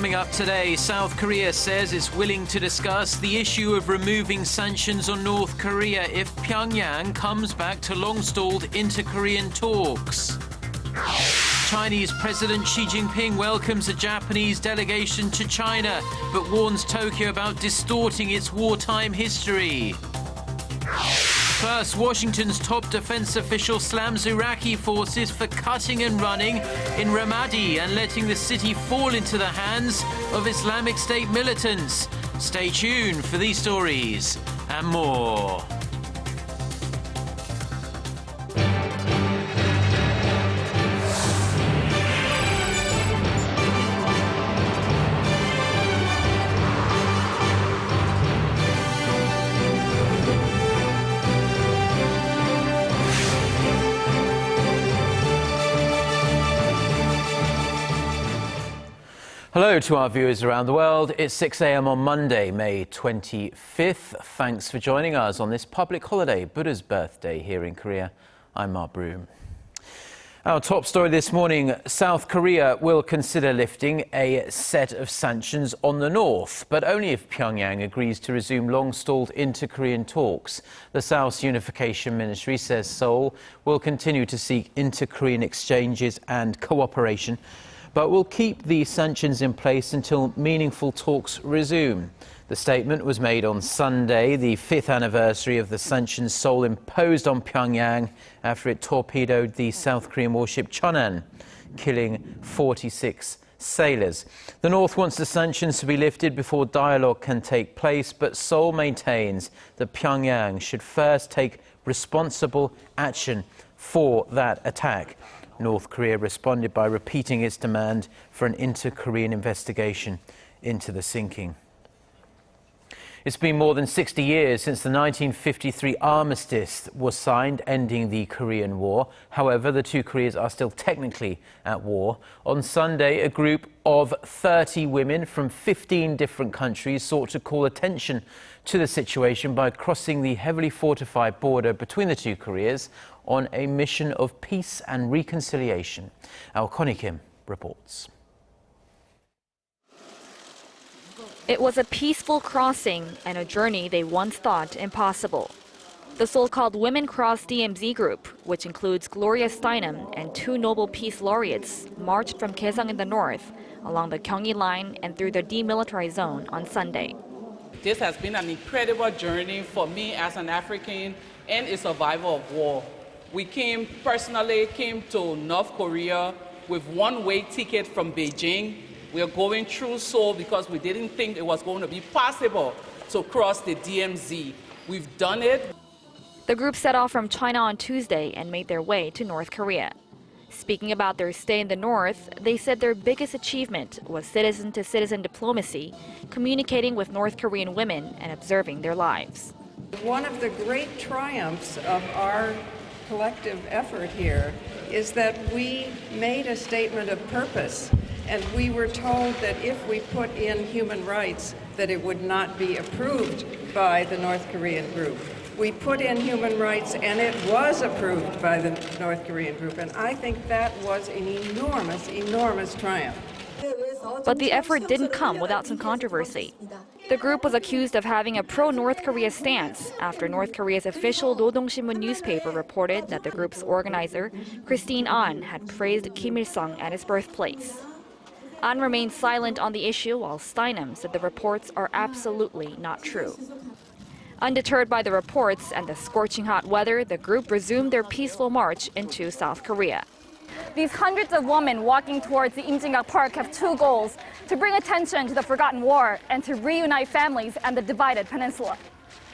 Coming up today, South Korea says it's willing to discuss the issue of removing sanctions on North Korea if Pyongyang comes back to long-stalled inter-Korean talks. Chinese President Xi Jinping welcomes a Japanese delegation to China, but warns Tokyo about distorting its wartime history. First, Washington's top defense official slams Iraqi forces for cutting and running in Ramadi and letting the city fall into the hands of Islamic State militants. Stay tuned for these stories and more. Hello to our viewers around the world. It's 6 a.m. on Monday, May 25th. Thanks for joining us on this public holiday, Buddha's birthday here in Korea. I'm Mark Broome. Our top story this morning, South Korea will consider lifting a set of sanctions on the north, but only if Pyongyang agrees to resume long-stalled inter-Korean talks. The South's Unification Ministry says Seoul will continue to seek inter-Korean exchanges and cooperation, but will keep the sanctions in place until meaningful talks resume. The statement was made on Sunday, the 5th anniversary of the sanctions Seoul imposed on Pyongyang after it torpedoed the South Korean warship Cheonan, killing 46 sailors. The North wants the sanctions to be lifted before dialogue can take place, but Seoul maintains that Pyongyang should first take responsible action for that attack. North Korea responded by repeating its demand for an inter-Korean investigation into the sinking. It's been more than 60 years since the 1953 armistice was signed, ending the Korean War. However, the two Koreas are still technically at war. On Sunday, a group of 30 women from 15 different countries sought to call attention to the situation by crossing the heavily fortified border between the two Koreas on a mission of peace and reconciliation. Our Connie Kim reports. It was a peaceful crossing and a journey they once thought impossible. The so-called Women Cross DMZ group, which includes Gloria Steinem and two Nobel Peace Laureates, marched from Kaesong in the north, along the Gyeonggi line and through the demilitarized zone on Sunday. This has been an incredible journey for me as an African and a survivor of war. We personally came to North Korea with one-way ticket from Beijing. We are going through Seoul because we didn't think it was going to be possible to cross the DMZ. We've done it. The group set off from China on Tuesday and made their way to North Korea. Speaking about their stay in the north, they said their biggest achievement was citizen-to-citizen diplomacy, communicating with North Korean women and observing their lives. One of the great triumphs of our collective effort here is that we made a statement of purpose, and we were told that if we put in human rights, that it would not be approved by the North Korean group. We put in human rights, and it was approved by the North Korean group, and I think that was an enormous, enormous triumph. But the effort didn't come without some controversy. The group was accused of having a pro-North Korea stance after North Korea's official Rodong Sinmun newspaper reported that the group's organizer, Christine An, had praised Kim Il-sung at his birthplace. An remained silent on the issue, while Steinem said the reports are absolutely not true. Undeterred by the reports and the scorching hot weather, the group resumed their peaceful march into South Korea. These hundreds of women walking towards the Imjingang Park have two goals: to bring attention to the forgotten war and to reunite families and the divided peninsula.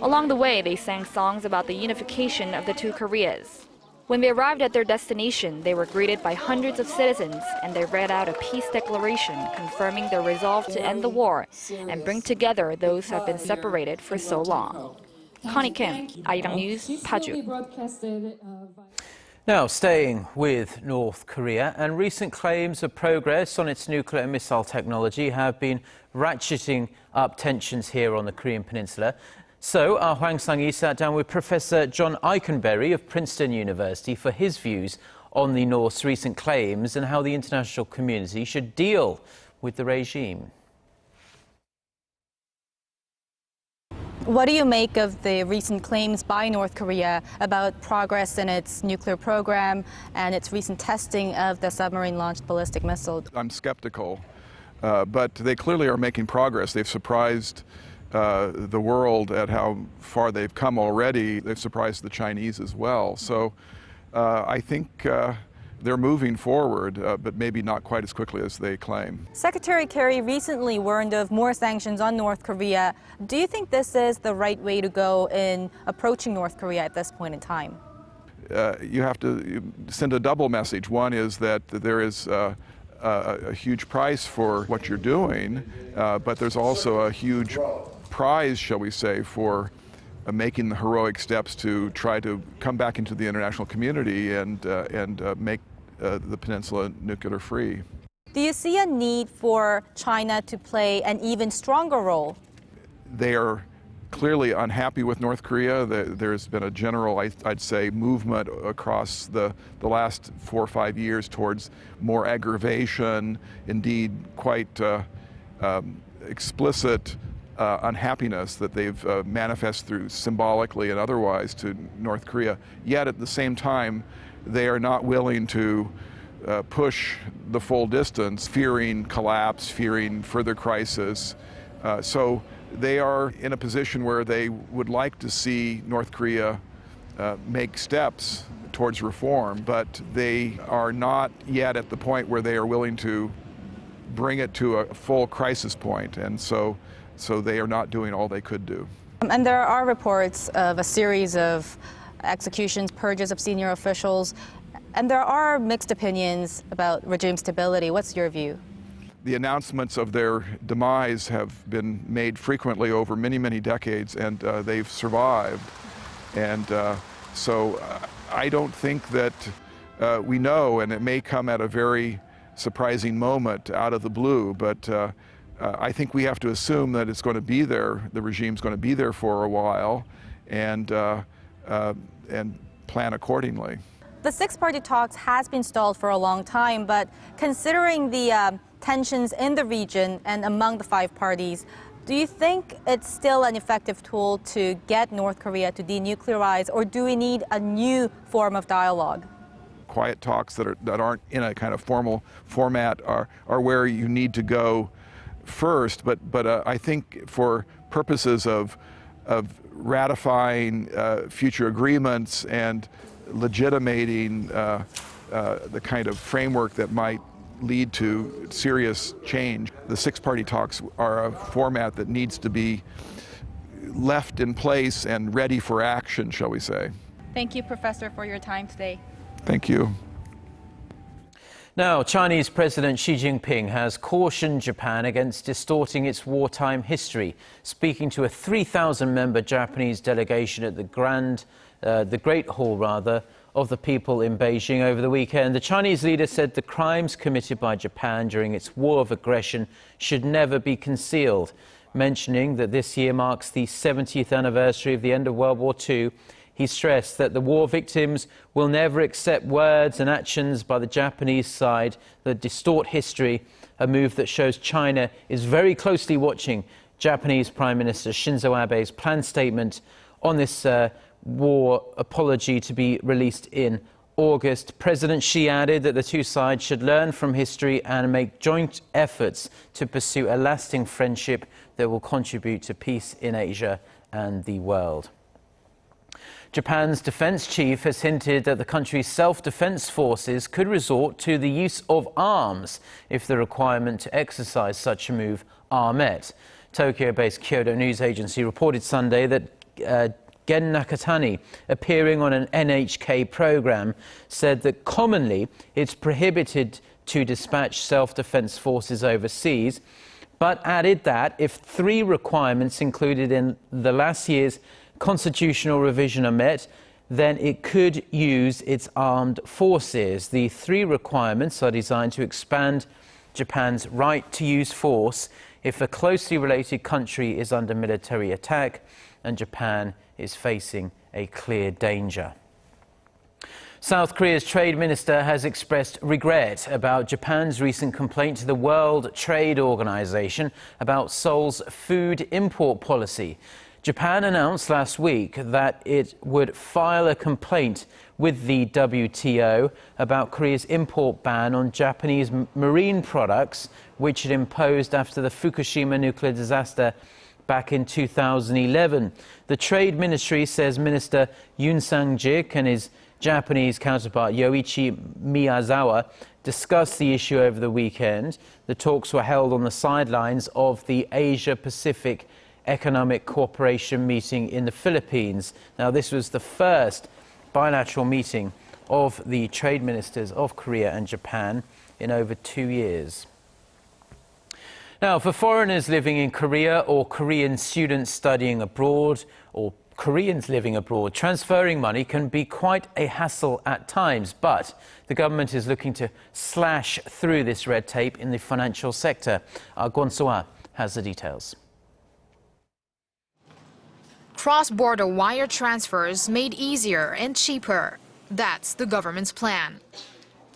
Along the way, they sang songs about the unification of the two Koreas. When they arrived at their destination, they were greeted by hundreds of citizens, and they read out a peace declaration confirming their resolve to end the war and bring together those who have been separated for so long. Connie Kim, Arirang News, Paju. Now, staying with North Korea, and recent claims of progress on its nuclear and missile technology have been ratcheting up tensions here on the Korean peninsula. So, our Hwang Sang-yi sat down with Professor John Ikenberry of Princeton University for his views on the North's recent claims and how the international community should deal with the regime. What do you make of the recent claims by North Korea about progress in its nuclear program and its recent testing of the submarine-launched ballistic missile? I'm skeptical, but they clearly are making progress. They've surprised the world at how far they've come already. They've surprised the Chinese as well. So I think they're moving forward, but maybe not quite as quickly as they claim. Secretary Kerry recently warned of more sanctions on North Korea. Do you think this is the right way to go in approaching North Korea at this point in time? You have to send a double message. One is that there is a huge price for what you're doing, but there's also a huge prize, shall we say, for making the heroic steps to try to come back into the international community and make the peninsula nuclear free. Do you see a need for China to play an even stronger role? They are clearly unhappy with North Korea. There's been a general, I'd say, movement across the last 4 or 5 years towards more aggravation, indeed quite explicit unhappiness that they've manifest through symbolically and otherwise to North Korea. Yet at the same time, they are not willing to push the full distance, fearing collapse, fearing further crisis. So they are in a position where they would like to see North Korea make steps towards reform, but they are not yet at the point where they are willing to bring it to a full crisis point, and so they are not doing all they could do. And there are reports of a series of executions, purges of senior officials, and there are mixed opinions about regime stability. What's your view? The announcements of their demise have been made frequently over many, many decades, and they've survived. And so I don't think that we know, and it may come at a very surprising moment out of the blue, but I think we have to assume that it's going to be there, the regime's going to be there for a while, and plan accordingly. The six-party talks has been stalled for a long time, but considering the tensions in the region and among the 5 parties, do you think it's still an effective tool to get North Korea to denuclearize, or do we need a new form of dialogue? Quiet talks that aren't in a kind of formal format are where you need to go first, but I think for purposes of ratifying future agreements and legitimating the kind of framework that might lead to serious change, the six-party talks are a format that needs to be left in place and ready for action, shall we say. Thank you, Professor, for your time today. Thank you. Now, Chinese President Xi Jinping has cautioned Japan against distorting its wartime history, speaking to a 3,000-member Japanese delegation at the Great Hall, of the People in Beijing over the weekend. The Chinese leader said the crimes committed by Japan during its war of aggression should never be concealed, mentioning that this year marks the 70th anniversary of the end of World War II. He stressed that the war victims will never accept words and actions by the Japanese side that distort history, a move that shows China is very closely watching Japanese Prime Minister Shinzo Abe's planned statement on this war apology to be released in August. President Xi added that the two sides should learn from history and make joint efforts to pursue a lasting friendship that will contribute to peace in Asia and the world. Japan's defense chief has hinted that the country's self-defense forces could resort to the use of arms if the requirement to exercise such a move are met. Tokyo-based Kyodo News Agency reported Sunday that Gen Nakatani, appearing on an NHK program, said that commonly it's prohibited to dispatch self-defense forces overseas, but added that if 3 requirements included in the last year's constitutional revision are met, then it could use its armed forces. The 3 requirements are designed to expand Japan's right to use force if a closely related country is under military attack and Japan is facing a clear danger. South Korea's trade minister has expressed regret about Japan's recent complaint to the World Trade Organization about Seoul's food import policy. Japan announced last week that it would file a complaint with the WTO about Korea's import ban on Japanese marine products, which it imposed after the Fukushima nuclear disaster back in 2011. The Trade Ministry says Minister Yoon Sang-jik and his Japanese counterpart Yoichi Miyazawa discussed the issue over the weekend. The talks were held on the sidelines of the Asia-Pacific Economic Cooperation meeting in the Philippines. Now, this was the first bilateral meeting of the trade ministers of Korea and Japan in over 2 years. Now, for foreigners living in Korea or Korean students studying abroad or Koreans living abroad, transferring money can be quite a hassle at times, but the government is looking to slash through this red tape in the financial sector. Kwon So-ah has the details. Cross-border wire transfers made easier and cheaper. That's the government's plan.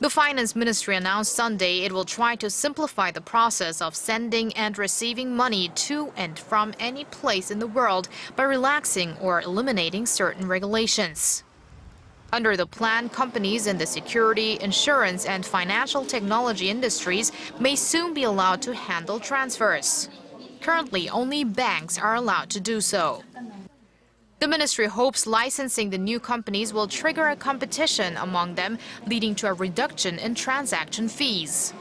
The Finance Ministry announced Sunday it will try to simplify the process of sending and receiving money to and from any place in the world by relaxing or eliminating certain regulations. Under the plan, companies in the security, insurance, and financial technology industries may soon be allowed to handle transfers. Currently, only banks are allowed to do so. The ministry hopes licensing the new companies will trigger a competition among them, leading to a reduction in transaction fees.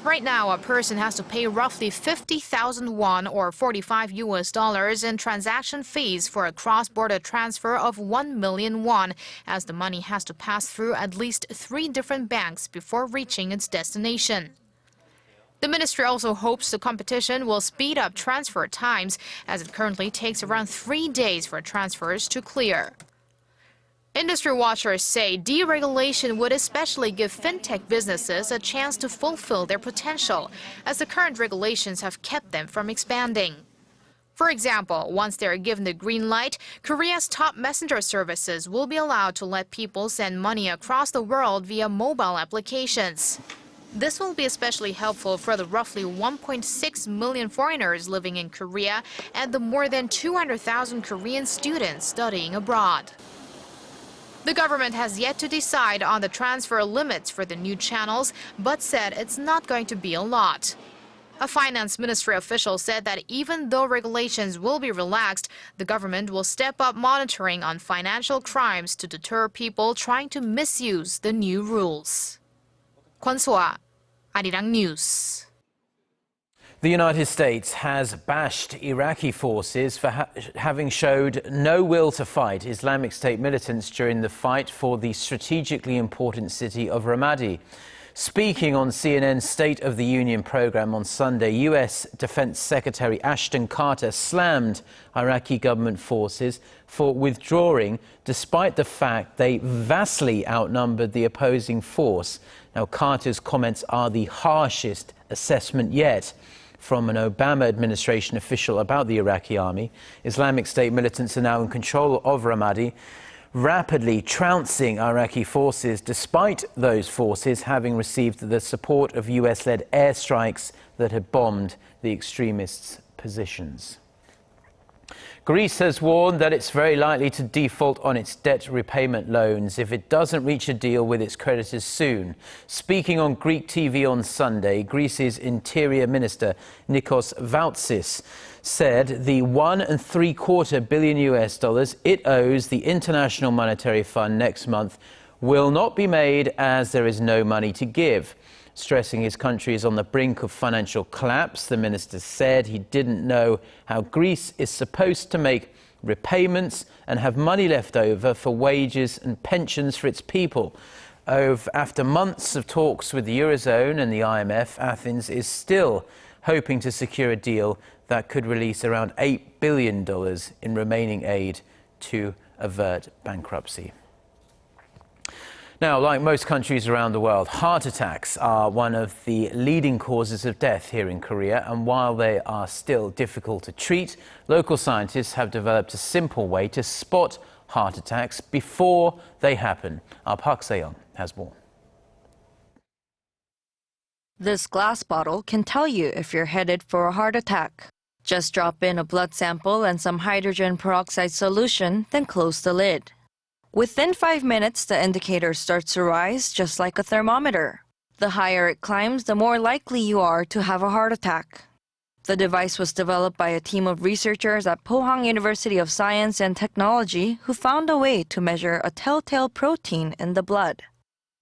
Right now, a person has to pay roughly 50,000 won or $45 in transaction fees for a cross-border transfer of 1 million won, as the money has to pass through at least 3 different banks before reaching its destination. The ministry also hopes the competition will speed up transfer times, as it currently takes around 3 days for transfers to clear. Industry watchers say deregulation would especially give fintech businesses a chance to fulfill their potential, as the current regulations have kept them from expanding. For example, once they are given the green light, Korea's top messenger services will be allowed to let people send money across the world via mobile applications. This will be especially helpful for the roughly 1.6 million foreigners living in Korea and the more than 200,000 Korean students studying abroad. The government has yet to decide on the transfer limits for the new channels, but said it's not going to be a lot. A finance ministry official said that even though regulations will be relaxed, the government will step up monitoring on financial crimes to deter people trying to misuse the new rules. Kwon So-ah, Arirang News. The United States has bashed Iraqi forces for having showed no will to fight Islamic State militants during the fight for the strategically important city of Ramadi. Speaking on CNN's State of the Union program on Sunday, U.S. Defense Secretary Ashton Carter slammed Iraqi government forces for withdrawing despite the fact they vastly outnumbered the opposing force. Now, Carter's comments are the harshest assessment yet from an Obama administration official about the Iraqi army. Islamic State militants are now in control of Ramadi, rapidly trouncing Iraqi forces despite those forces having received the support of US-led airstrikes that had bombed the extremists' positions. Greece has warned that it's very likely to default on its debt repayment loans if it doesn't reach a deal with its creditors soon. Speaking on Greek TV on Sunday, Greece's Interior Minister Nikos Voutsis said the $1.75 billion it owes the International Monetary Fund next month will not be made as there is no money to give. Stressing his country is on the brink of financial collapse, the minister said he didn't know how Greece is supposed to make repayments and have money left over for wages and pensions for its people. After months of talks with the Eurozone and the IMF, Athens is still hoping to secure a deal that could release around $8 billion in remaining aid to avert bankruptcy. Now, like most countries around the world, heart attacks are one of the leading causes of death here in Korea, and while they are still difficult to treat, local scientists have developed a simple way to spot heart attacks before they happen. Our Park Se-young has more. This glass bottle can tell you if you're headed for a heart attack. Just drop in a blood sample and some hydrogen peroxide solution, then close the lid. Within 5 minutes, the indicator starts to rise just like a thermometer. The higher it climbs, the more likely you are to have a heart attack. The device was developed by a team of researchers at Pohang University of Science and Technology who found a way to measure a telltale protein in the blood.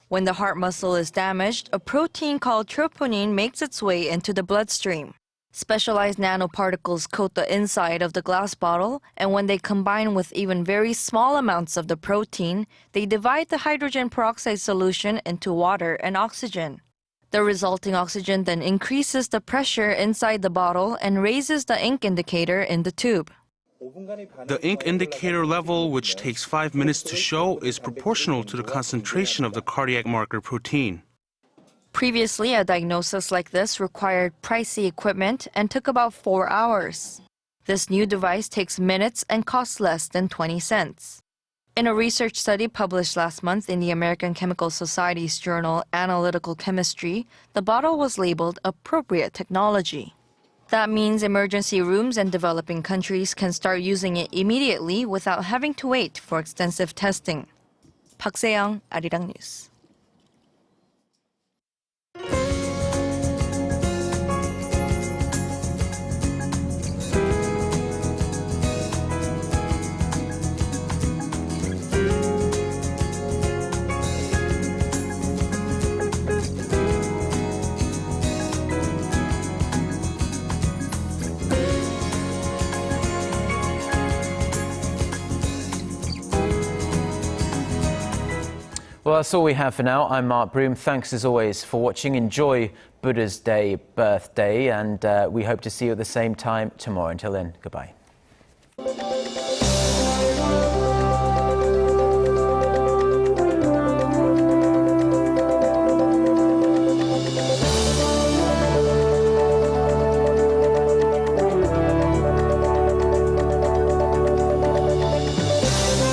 When the heart muscle is damaged, a protein called troponin makes its way into the bloodstream. Specialized nanoparticles coat the inside of the glass bottle, and when they combine with even very small amounts of the protein, they divide the hydrogen peroxide solution into water and oxygen. The resulting oxygen then increases the pressure inside the bottle and raises the ink indicator in the tube. The ink indicator level, which takes 5 minutes to show, is proportional to the concentration of the cardiac marker protein. Previously, a diagnosis like this required pricey equipment and took about 4 hours. This new device takes minutes and costs less than 20 cents. In a research study published last month in the American Chemical Society's journal Analytical Chemistry, the bottle was labeled Appropriate Technology. That means emergency rooms and developing countries can start using it immediately without having to wait for extensive testing. Park Se-young, Arirang News. Well, that's all we have for now. I'm Mark Broome. Thanks as always for watching. Enjoy Buddha's Day birthday, and we hope to see you at the same time tomorrow. Until then, goodbye.